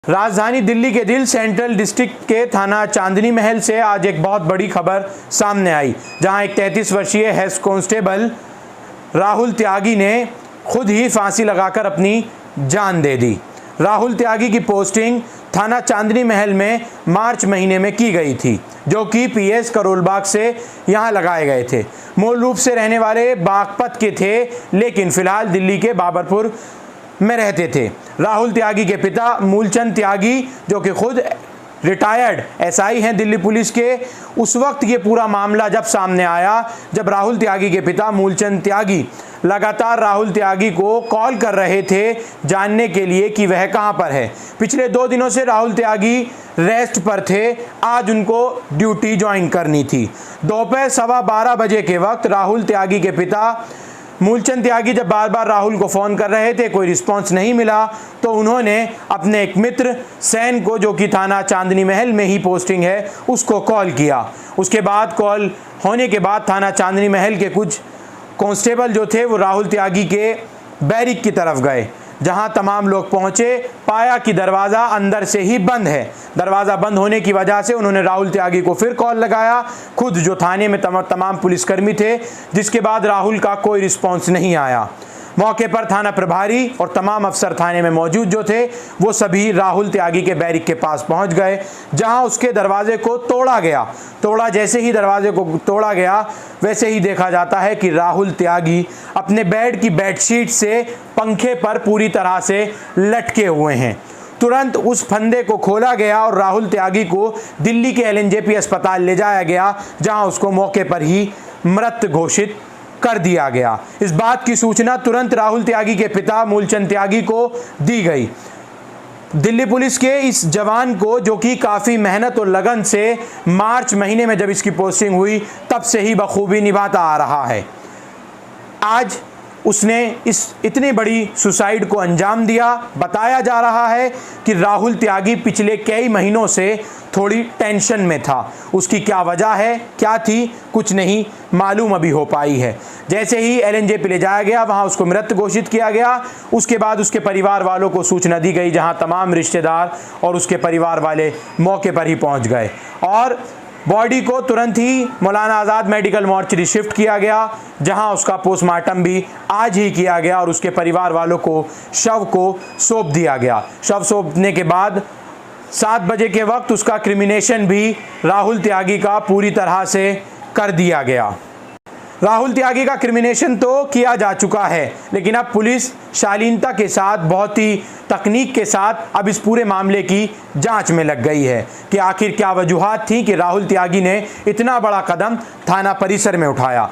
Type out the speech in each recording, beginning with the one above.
राजधानी दिल्ली के दिल सेंट्रल डिस्ट्रिक्ट के थाना चांदनी महल से आज एक बहुत बड़ी खबर सामने आई, जहां एक 33 वर्षीय हेड कांस्टेबल राहुल त्यागी ने खुद ही फांसी लगाकर अपनी जान दे दी। राहुल त्यागी की पोस्टिंग थाना चांदनी महल में मार्च महीने में की गई थी, जो कि पीएस करोलबाग से यहां लगाए गए थे। मूल रूप से रहने वाले बागपत के थे, लेकिन फिलहाल दिल्ली के बाबरपुर में रहते थे। राहुल त्यागी के पिता मूलचंद त्यागी, जो कि खुद रिटायर्ड एसआई हैं दिल्ली पुलिस के, उस वक्त ये पूरा मामला जब सामने आया, जब राहुल त्यागी के पिता मूलचंद त्यागी लगातार राहुल त्यागी को कॉल कर रहे थे जानने के लिए कि वह कहां पर है। पिछले 2 दिनों से राहुल त्यागी रेस्ट पर थे, आज उनको ड्यूटी ज्वाइन करनी थी। दोपहर 12:15 बजे के वक्त राहुल त्यागी के पिता मूलचंद त्यागी जब बार बार राहुल को फ़ोन कर रहे थे, कोई रिस्पांस नहीं मिला, तो उन्होंने अपने एक मित्र सैन को, जो कि थाना चांदनी महल में ही पोस्टिंग है, उसको कॉल किया। उसके बाद कॉल होने के बाद थाना चांदनी महल के कुछ कांस्टेबल जो थे वो राहुल त्यागी के बैरिक की तरफ गए। जहां तमाम लोग पहुंचे, पाया कि दरवाज़ा अंदर से ही बंद है। दरवाज़ा बंद होने की वजह से उन्होंने राहुल त्यागी को फिर कॉल लगाया, खुद जो थाने में तमाम पुलिसकर्मी थे, जिसके बाद राहुल का कोई रिस्पांस नहीं आया। मौके पर थाना प्रभारी और तमाम अफसर थाने में मौजूद जो थे, वो सभी राहुल त्यागी के बैरिक के पास पहुंच गए, जहां उसके दरवाजे को तोड़ा गया। जैसे ही दरवाजे को तोड़ा गया, वैसे ही देखा जाता है कि राहुल त्यागी अपने बेड की बेडशीट से पंखे पर पूरी तरह से लटके हुए हैं। तुरंत उस फंदे को खोला गया और राहुल त्यागी को दिल्ली के एलएनजेपी अस्पताल ले जाया गया, जहां उसको मौके पर ही मृत घोषित कर दिया गया। इस बात की सूचना तुरंत राहुल त्यागी के पिता मूलचंद त्यागी को दी गई। दिल्ली पुलिस के इस जवान को, जो कि काफ़ी मेहनत और लगन से मार्च महीने में जब इसकी पोस्टिंग हुई, तब से ही बखूबी निभाता आ रहा है, आज उसने इस इतनी बड़ी सुसाइड को अंजाम दिया। बताया जा रहा है कि राहुल त्यागी पिछले कई महीनों से थोड़ी टेंशन में था। उसकी क्या वजह है, क्या थी, कुछ नहीं मालूम अभी हो पाई है। जैसे ही एलएनजेपी ले जाया गया, वहां उसको मृत घोषित किया गया। उसके बाद उसके परिवार वालों को सूचना दी गई, जहां तमाम रिश्तेदार और उसके परिवार वाले मौके पर ही पहुंच गए और बॉडी को तुरंत ही मौलाना आज़ाद मेडिकल मॉर्चरी शिफ्ट किया गया, जहां उसका पोस्टमार्टम भी आज ही किया गया और उसके परिवार वालों को शव को सौंप दिया गया। शव सौंपने के बाद 7 बजे के वक्त उसका क्रिमिनेशन भी राहुल त्यागी का पूरी तरह से कर दिया गया। राहुल त्यागी का क्रिमिनेशन तो किया जा चुका है, लेकिन अब पुलिस शालीनता के साथ, बहुत ही तकनीक के साथ अब इस पूरे मामले की जांच में लग गई है कि आखिर क्या वजूहात थी कि राहुल त्यागी ने इतना बड़ा कदम थाना परिसर में उठाया।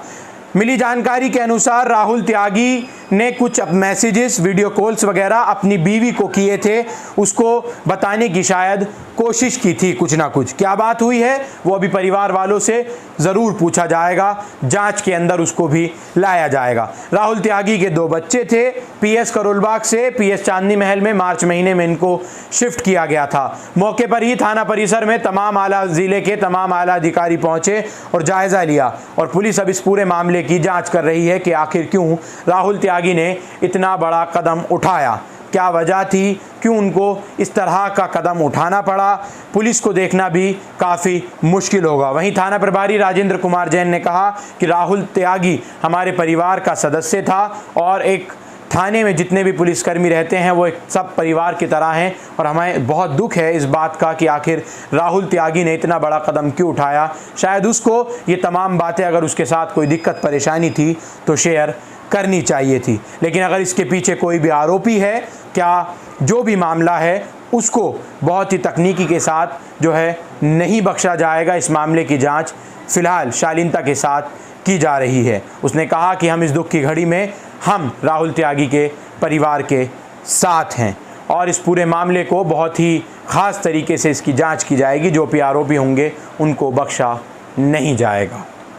मिली जानकारी के अनुसार राहुल त्यागी ने कुछ मैसेजेस, वीडियो कॉल्स वगैरह अपनी बीवी को किए थे, उसको बताने की शायद कोशिश की थी कुछ ना कुछ। क्या बात हुई है वो अभी परिवार वालों से ज़रूर पूछा जाएगा, जांच के अंदर उसको भी लाया जाएगा। राहुल त्यागी के 2 बच्चे थे। पीएस करोलबाग से पीएस चांदनी महल में मार्च महीने में इनको शिफ्ट किया गया था। मौके पर ही थाना परिसर में तमाम आला ज़िले के तमाम आला अधिकारी पहुँचे और जायज़ा लिया, और पुलिस अब इस पूरे मामले की जाँच कर रही है कि आखिर क्यों राहुल त्यागी ने इतना बड़ा कदम उठाया, क्या वजह थी, क्यों उनको इस तरह का कदम उठाना पड़ा। पुलिस को देखना भी काफ़ी मुश्किल होगा। वहीं थाना प्रभारी राजेंद्र कुमार जैन ने कहा कि राहुल त्यागी हमारे परिवार का सदस्य था और एक थाने में जितने भी पुलिसकर्मी रहते हैं वो एक सब परिवार की तरह हैं, और हमें बहुत दुख है इस बात का कि आखिर राहुल त्यागी ने इतना बड़ा कदम क्यों उठाया। शायद उसको ये तमाम बातें, अगर उसके साथ कोई दिक्कत परेशानी थी तो शेयर करनी चाहिए थी, लेकिन अगर इसके पीछे कोई भी आरोपी है, क्या जो भी मामला है, उसको बहुत ही तकनीकी के साथ जो है नहीं बख्शा जाएगा। इस मामले की जांच फिलहाल शालीनता के साथ की जा रही है। उसने कहा कि हम इस दुख की घड़ी में हम राहुल त्यागी के परिवार के साथ हैं और इस पूरे मामले को बहुत ही ख़ास तरीके से इसकी जांच की जाएगी। जो भी आरोपी होंगे उनको बख्शा नहीं जाएगा।